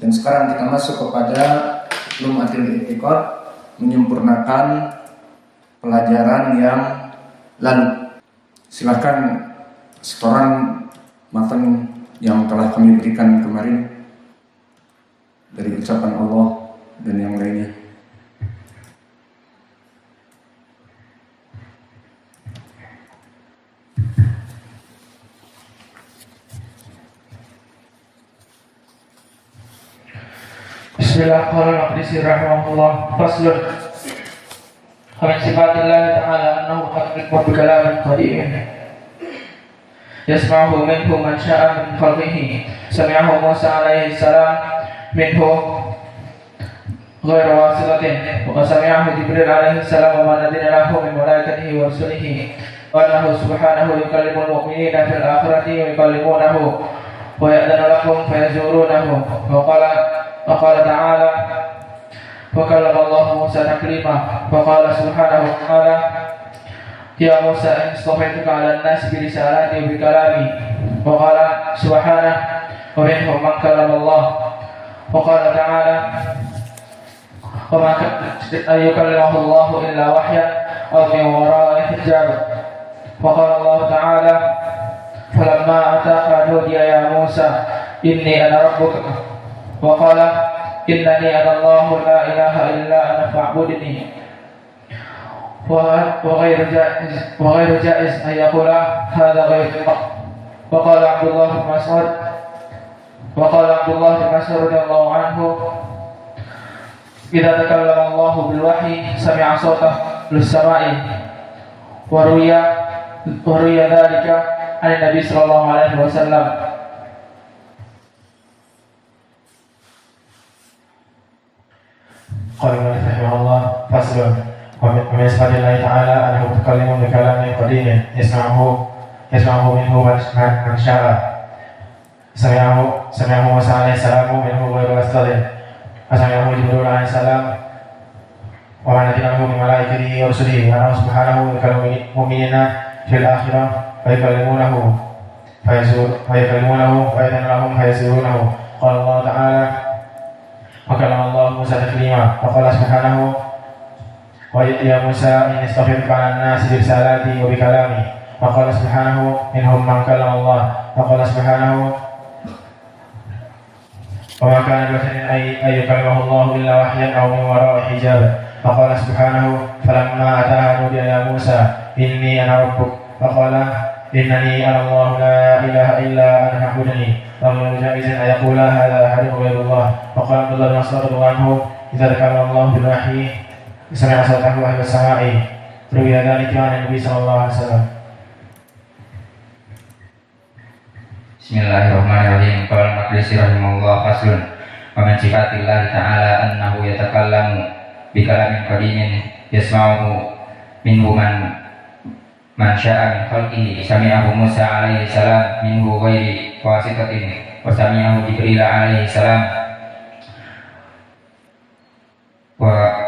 Dan sekarang kita masuk kepada Lum'atul I'tiqad, menyempurnakan pelajaran yang lalu. Silakan setoran matan yang telah kami berikan kemarin dari ucapan Allah dan yang lainnya. Bismillahirrahmanirrahim. Rahimahullah. Faslun. Min sifatillah ta'ala annahu qad yakun bi kalamin qadim yasma'uhu minhu man sya'a min khalqihi. Sami'ahu Musa alaihi salam minhu ghairu wasilatin wa sami'ahu Jibril alaihi salam wa man adina lahu min malaikatihi wa rusulihi wa annahu subhanahu yukallimul mu'minina fil akhirati wa yukallimunahu wa ya'danu lahum fayazurunahu wa qala ta'ala wa kallama Allah Musa taklima wa qala subhanahu wa ta'ala ya Musa inni istafaituka 'alan nasi bi risalati wa bi kalami wa qala subhanahu wa minhum man kallama Allah wa qala ta'ala wa ma yukallimuhu Allah illa wahyan aw min wara'i hijab wa qala Allah ta'ala falamma ataqa nudiya ya Musa inni ana rabbuka wa qala innani ana Allahu la ilaha illa ana fa'budni wa ghairu jaiz an yaqula hadha ghairu haqq. Wa qala Abdullah bin Mas'ud radhiyallahu anhu idza takallama Allah bil wahyi sami'a sawtahu lis sama'i wa ruya dhalika an Nabi sallallahu alaihi wasallam. قال المؤلف رحمه الله فصل ومن صفات الله تعالى أنه متكلم بكلام قديم يسمعه منه من شاء. سمعه موسى عليه السلام منه غير واسطة وسمعه جبريل عليه السلام ومن أذن له من ملائكته ورسله وأنه سبحانه يكلم المؤمنين في الآخرة فيكلمونه ويأذن لهم فيسيرونه. قال الله تعالى وكلم الله موسى تكليما وقال سبحانه ويا موسى إني اصطفيتك على الناس برسالاتي وبكلامي. وقال سبحانه منهم من كلم الله. وقال سبحانه وما كان لبشر أن يكلمه الله إلا وحيا أو من وراء حجاب. وقال سبحانه فلما أتاها نودي يا موسى إني أنا ربك. وقال إنني أنا الله لا إله إلا أنا فاعبدني. ومن جائز أن يقول هذا أحد غير الله. وقال عبد الله بن مسعود رضي الله عنه إذا تكلم الله بالوحي سمع صوته أهل السماء. روي ذلك عن النبي صلى الله عليه وسلم. Bismillahirrahmanirrahim. Qala al-Maqdisi rahimahullah faslun. Wa min sifatillah ta'ala annahu yatakallamu bi kalamin qadimin yasma'uhu minhu man sya'a min khalqihi. Sami'ahu Musa alaihi salam minhu ghairi wasitatin wa sami'ahu Jibril alaihi salam wa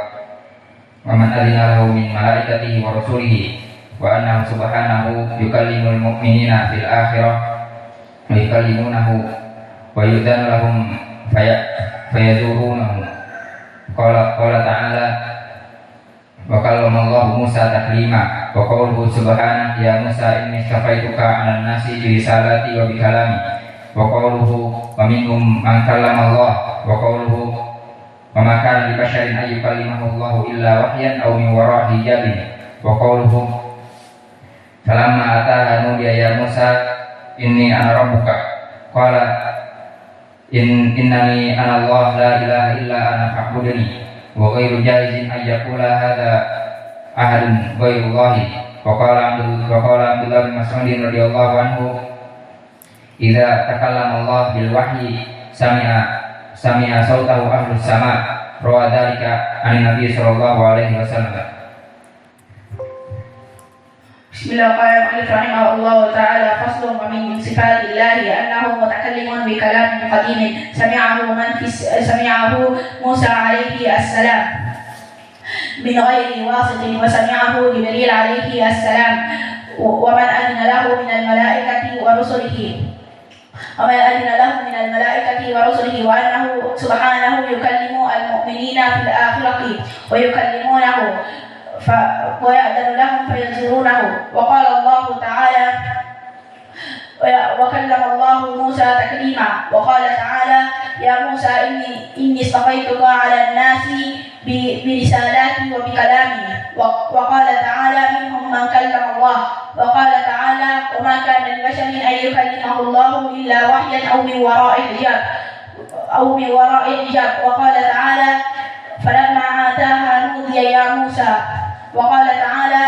man adina lahu min malaikatihi wa rusulihi wa annahu subhanahu yukallimul mu'minina fil akhirah wa yukallimunahu wa yu'dhanu lahum fayazurunahu. Qala ta'ala wa kallama Allah Musa taklima wa qawluhu subhanahu ya Musa inni istafaituka 'alan nasi bi risalati wa bi kalami. Wa qawluhu wa minhum man kallama Allah. Wa qawluhu wa ma kana li basharin an yukallimahu Allah illa wahyan aw min wara'i hijabin. Wa qawluhu falamma ataha nudiya ya Musa inni ana rabbuka. Qala innani ana Allah la ilaha illa ana fa'budni. Wa ghairu jaizin an yaqula hadha ahadun ghairullahi. Wa qala Abdullah bin Mas'ud radhiyallahu anhu idza takallama Allah bil wahyi sami'a sautahu ahlus sama. Rawa dzalika an Nabi sallallahu alaihi wasallam. Bismillahirrahmanirrahim. Rahimahullah ta'ala faslun wa min sifatillahi annahu mutakallimun bi kalamin qadimin sami'ahu Musa alaihi assalam min ghairi wasitin wa sami'ahu Jibril alaihi assalam wa man adna lahu min al-malaikati wa rusulihi وما أذن له من الملائكة ورسله وأنه سبحانه يكلم المؤمنين في الآخرة ويكلمونه ويأذن لهم فينظرونه. وقال الله تعالى وكلم الله موسى تكليما. وقال تعالى يا موسى إني اصطفيتك على الناس برسالاتي وبكلامي. وقال تعالى منهم من كلم الله. وقال تعالى وما كان لبشر أن يكلمه الله إلا وحيا أو من وراء حجاب. وقال تعالى فلما آتاها نودي يا موسى. وقال تعالى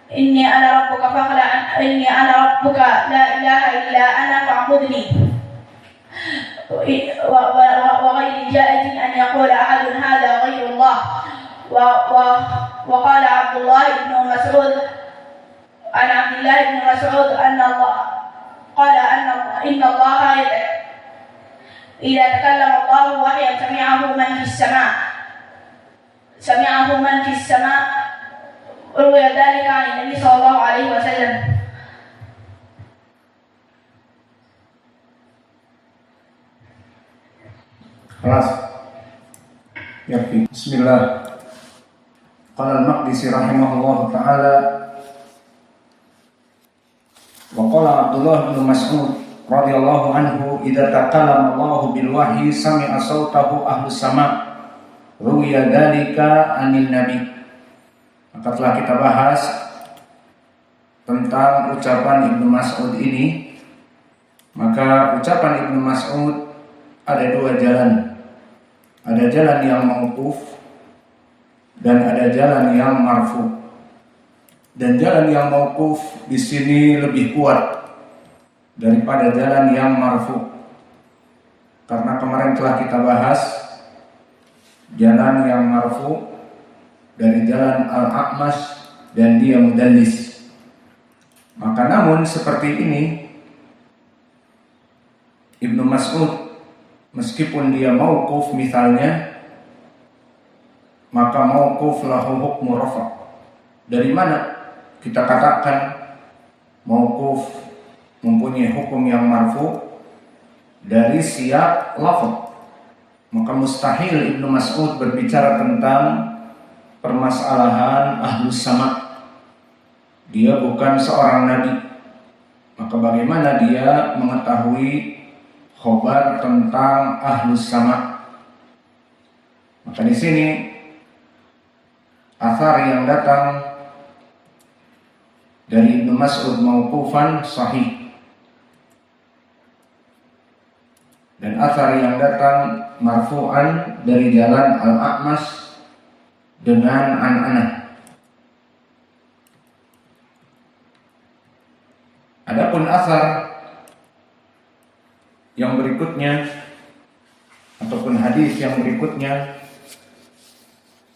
إني أنا ربك لا إله إلا أنا فاعبدني. وغير جائز أن يقول أحد هذا غير الله. وقال عبد الله بن مسعود عن عبد الله بن مسعود أن الله قال إن الله إذا تكلم الله وحيا سمعه من في السماء. روي ذلك عن النبي صلى الله عليه وسلم. خلاص يكفي. بسم الله. قال المقدسي رحمه الله تعالى وقال عبد الله بن مسعود رضي الله عنه إذا تكلم الله بالوحي سمع صوته أهل السماء روي ذلك عن النبي. Maka telah kita bahas tentang ucapan Ibnu Mas'ud ini. Maka ucapan Ibnu Mas'ud ada dua jalan. Ada jalan yang mauquf dan ada jalan yang marfu. Dan jalan yang mauquf di sini lebih kuat daripada jalan yang marfu. Karena kemarin telah kita bahas jalan yang marfu dari jalan Al-A'mash dan dia mudallis. Maka namun seperti ini Ibnu Mas'ud meskipun dia mauquf misalnya, maka mauquf lahu hukmu rafa'. Dari mana kita katakan mauquf mempunyai hukum yang marfu? Dari siyak lafaz. Maka mustahil Ibnu Mas'ud berbicara tentang permasalahan ahlus sama. Dia bukan seorang nabi. Maka bagaimana dia mengetahui khabar tentang ahlus sama? Maka di sini athar yang datang dari Ibnu Mas'ud mauqufan sahih. Dan athar yang datang marfu'an dari jalan Al-A'mash dengan an-anah. Adapun asar yang berikutnya ataupun hadis yang berikutnya,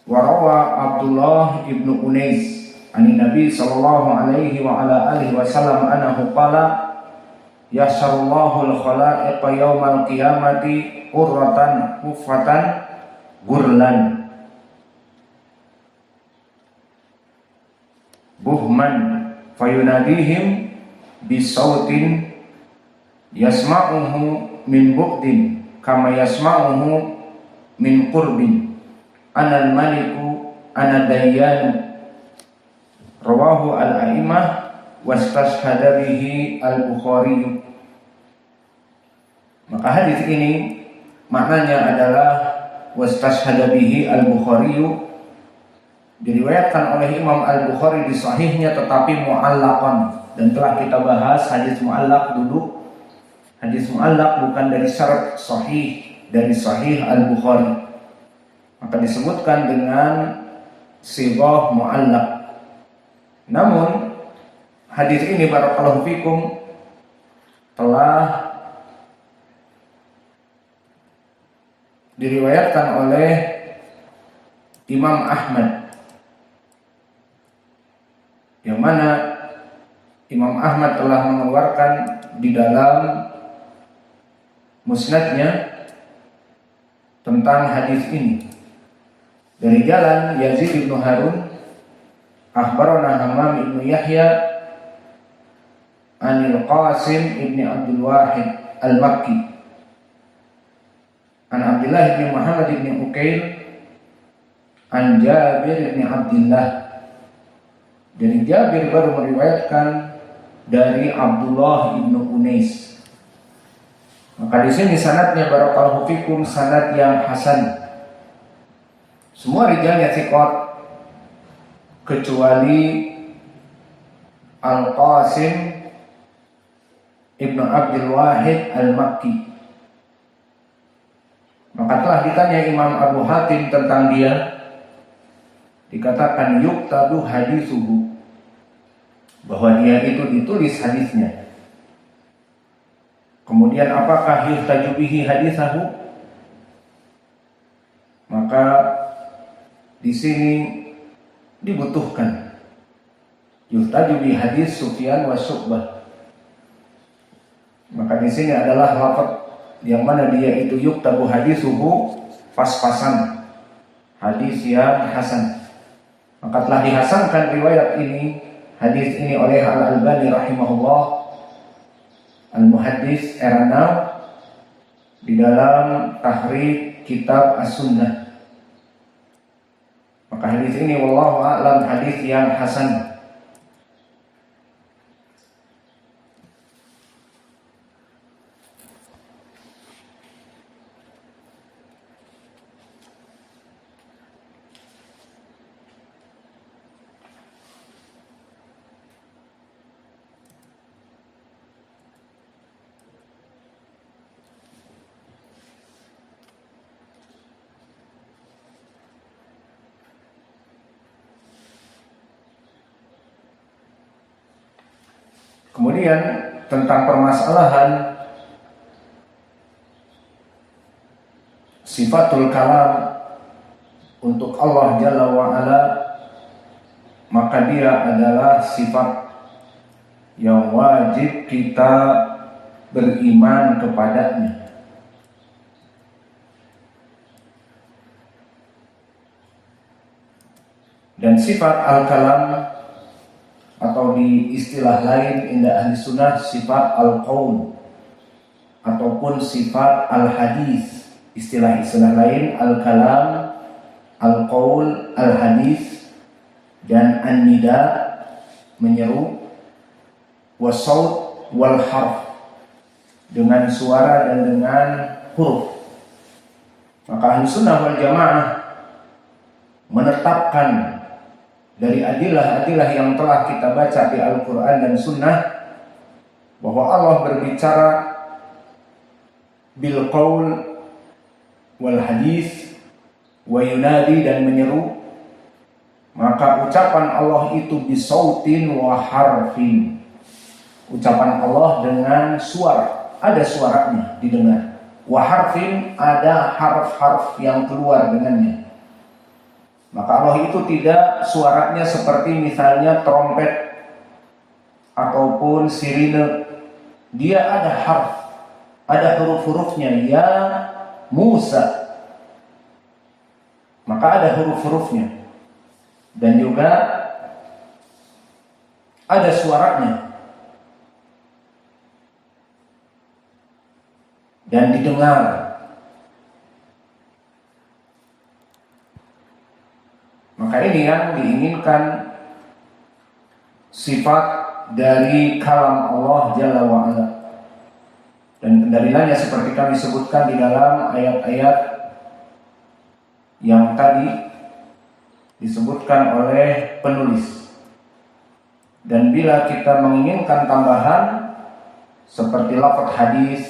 warawa Abdullah ibnu Unais ani Nabi sallallahu alaihi wa ala alihi wasallam annahu qala yahsyarullahu al-khalaiqa yaumal qiyamati urratan kufatan gurlan buhman fayunadihim bisautin yasma'uhu min bu'din kama yasma'uhu min qurbin ana al-maliku ana dayyan rawahu al-a'imah wastashhada bihi al-Bukhari. Maka hadis ini maknanya adalah wastashhada bihi al-Bukhari, diriwayatkan oleh Imam Al-Bukhari di sahihnya tetapi mu'allaqan. Dan telah kita bahas hadis mu'allaq dulu. Hadis mu'allaq bukan dari syarat sahih, dari sahih Al-Bukhari. Maka disebutkan dengan sighah mu'allaq. Namun hadis ini barakallahu fikum telah diriwayatkan oleh Imam Ahmad, yang mana Imam Ahmad telah mengeluarkan di dalam musnadnya tentang hadis ini dari jalan Yazid bin Harun akhbarana Hammam bin Yahya Anil Qasim ibni Abdul Wahid al-Makki an Abdullah ibni Muhammad ibni Uqail an Jabir ibni Abdullah. Jadi Jabir baru meriwayatkan dari Abdullah ibnu Unais. Maka di sini sanadnya barakallahu fikum sanad yang hasan. Semua rijalnya thiqat kecuali Al-Qasim ibnu Abdul Wahid al-Makki. Maka telah ditanya Imam Abu Hatim tentang dia, dikatakan yuktabu hadithuhu, bahwa dia itu ditulis hadisnya. Kemudian apakah yuhtaju bihi hadithahu? Maka di sini dibutuhkan yuhtaju bihi hadis Sufyan wa Syu'bah. Maka di sini adalah lafaz yang mana dia itu yuktabu hadithuhu, pas-pasan hadis yang hasan. Maka telah dihasankan riwayat ini, hadis ini oleh Al-Albani rahimahullah, Al-Muhaddis era now, di dalam tahrij kitab As-Sunnah. Maka hadis ini wallahu a'lam hadis yang hasan. Kemudian tentang permasalahan sifatul kalam untuk Allah Jalla wa'ala, maka dia adalah sifat yang wajib kita beriman kepadanya. Dan sifat al-kalam atau di istilah lain inda ahli sunnah sifat al-qaul ataupun sifat al-hadis. Istilah-istilah lain al-kalam, al-qaul, al-hadis, dan an-nida menyeru, was-saut wal-harf dengan suara dan dengan huruf. Maka ahli sunnah wal jamaah menetapkan dari adilah-adilah yang telah kita baca di Al-Quran dan Sunnah bahwa Allah berbicara bil qaul wal hadis wa yunadi, dan menyeru. Maka ucapan Allah itu bisautin wa harfin, ucapan Allah dengan suara, ada suaranya didengar. Wa harfin, ada harf-harf yang keluar dengannya. Maka Allah itu tidak suaranya seperti misalnya trompet ataupun sirine. Dia ada harf, ada huruf-hurufnya. Ya Musa, maka ada huruf-hurufnya. Dan juga ada suaranya. Dan didengar. Maka ini yang diinginkan sifat dari kalam Allah Jalla wa'ala. Dan pendalilannya seperti kami sebutkan di dalam ayat-ayat yang tadi disebutkan oleh penulis. Dan bila kita menginginkan tambahan seperti lafaz hadis,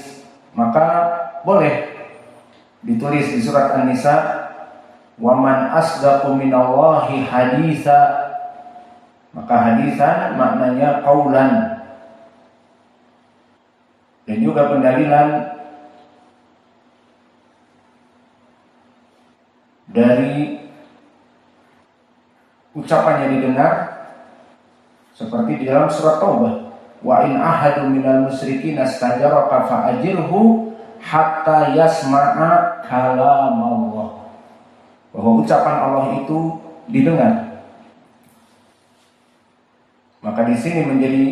maka boleh ditulis di surat An-Nisa, waman asdaqu minallahi haditha. Maka hadisan maknanya qaulan. Dan juga pendalilan dari ucapan yang didengar seperti di dalam surat Taubah, wa in ahadu minal musyrikin astajaraka fa'ajirhu hatta yasma'a kalam Allah, bahwa ucapan Allah itu didengar. Maka di sini menjadi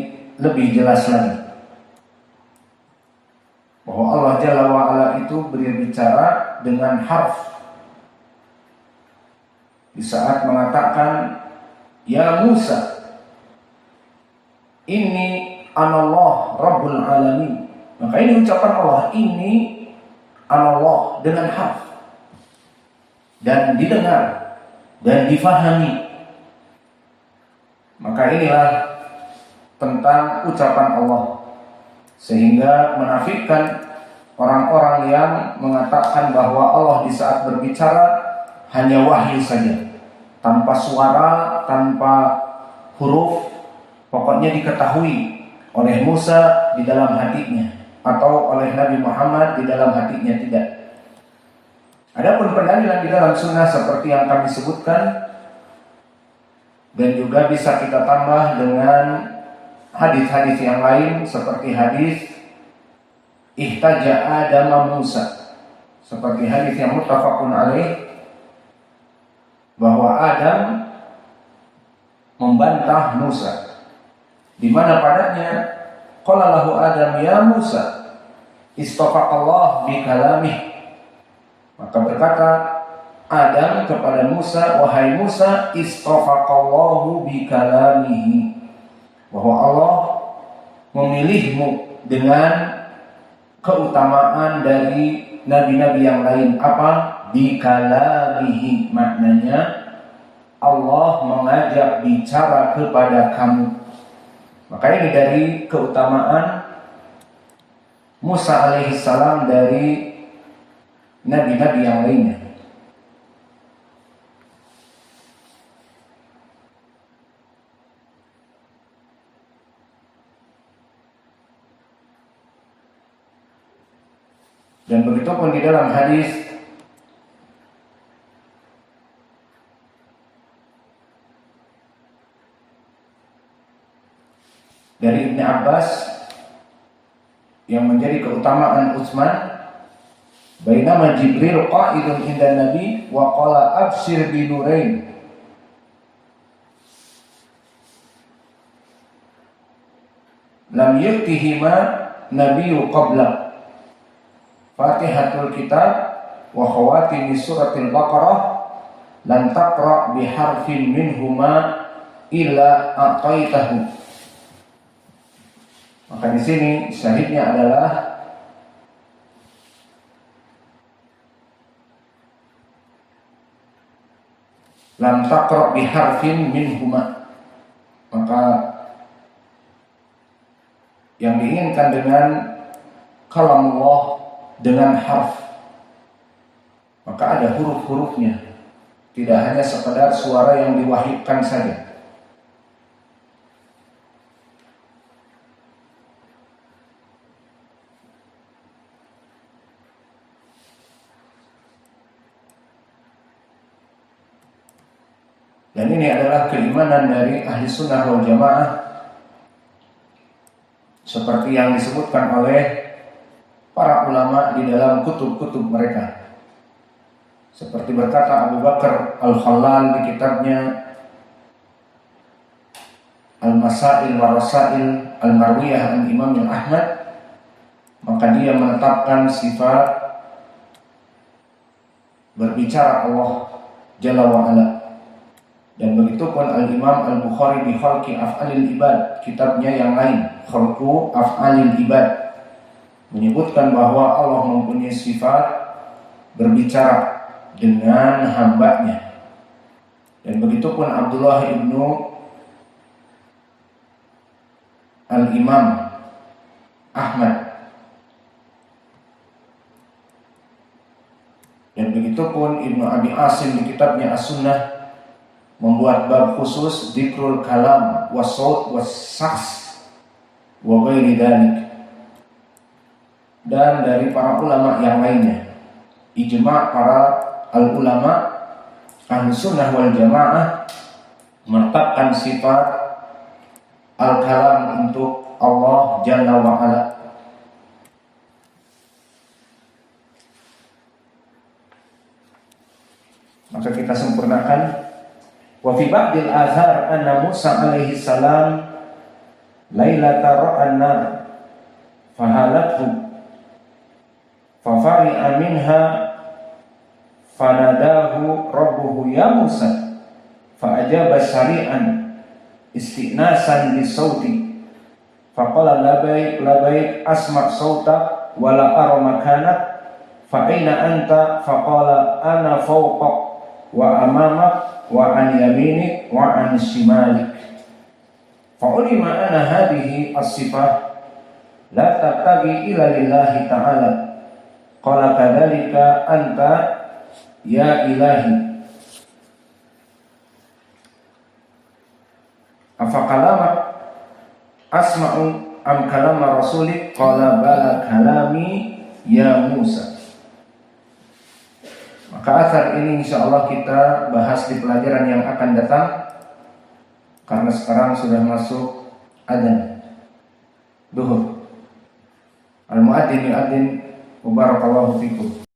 lebih jelas lagi. Allah Jalla wa'ala itu berbicara dengan harf. Di saat mengatakan, Ya Musa, ini anallah Rabbul Alamin. Maka ini ucapan Allah, ini anallah dengan harf. Dan didengar dan difahami. Maka inilah tentang ucapan Allah. Sehingga menafikan orang-orang yang mengatakan bahwa Allah di saat berbicara hanya wahyu saja, tanpa suara, tanpa huruf, pokoknya diketahui oleh Musa di dalam hatinya atau oleh Nabi Muhammad di dalam hatinya, tidak. Adapun pendalilan di dalam sunnah seperti yang kami sebutkan, dan juga bisa kita tambah dengan hadis-hadis yang lain seperti hadis ihtaja Adam Musa, seperti hadis yang muttafaqun alaih bahwa Adam membantah Musa, di mana padanya qala lahu Adam ya Musa istafaqallah bi kalamih. Maka berkata Adam kepada Musa, wahai Musa, istafaqallahu bi kalamihi, bahwa Allah memilihmu dengan keutamaan dari nabi-nabi yang lain. Apa? Bi kalamihi, maknanya Allah mengajak bicara kepada kamu. Maka ini dari keutamaan Musa alaihissalam dari nabi-nabi yang lainnya. Dan begitu pun di dalam hadis dari Ibnu Abbas yang menjadi keutamaan Utsman, bainama Jibril qa'idun inda Nabi wa qala abshir bi nurain, lam yu'tihima nabiyyu qabla Fatihatul Kitab wa khawatimi suratil Baqarah, lan taqra bi harfin minhuma illa a'taitahu. Maka di sini syahidnya adalah lam taqra bi harfin minhuma. Maka yang diinginkan dengan kalamullah dengan harf, maka ada huruf-hurufnya, tidak hanya sekadar suara yang diwahyukan saja. Dan ini adalah keimanan dari ahli sunnah wal jamaah, seperti yang disebutkan oleh para ulama di dalam kutub-kutub mereka. Seperti berkata Abu Bakar Al-Khallal di kitabnya Al-Masail wa Rasail Al-Marwiyah an Imam Ahmad, maka dia menetapkan sifat berbicara Allah Jalla wa'ala. Dan begitu pun Al-Imam Al-Bukhari di Khalqi Af'alil Ibad, kitabnya yang lain, Khalqu Af'alil Ibad, menyebutkan bahwa Allah mempunyai sifat berbicara dengan hambanya. Dan begitu pun Abdullah ibnu Al-Imam Ahmad. Dan begitu pun Ibnu Abi Asim di kitabnya As-Sunnah membuat bab khusus dzikrul kalam was-saut was-saks wa ghairi dzalik. Dan dari para ulama yang lainnya, ijma' para al-ulama ahli sunnah wal jamaah menetapkan sifat al-kalam untuk Allah Jalla wa'ala. Maka kita sempurnakan. Wa fi ba'dil azhar anna Musa alaihi salam lailata ra'an nar fahalathu fafari'a minha fanadahu rabbuhu ya Musa fa'ajaba syari'an istinasan bisauti faqala labai asma' sautak wala ara makanak fa'ina anta faqala ana fawqak wa amamak wa an yaminik wa an shimalik fa'ulima anna hadhihi as-sifah la tabtaghi ila lillahi ta'ala qala kadzalika anta ya ilahi afa kalamak asma'u am kalama rasulik qala bala kalami ya Musa. Maka asar ini insyaallah kita bahas di pelajaran yang akan datang, karena sekarang sudah masuk adzan duhur. Al-muadzin yu'adzin wa barakallahu fikum.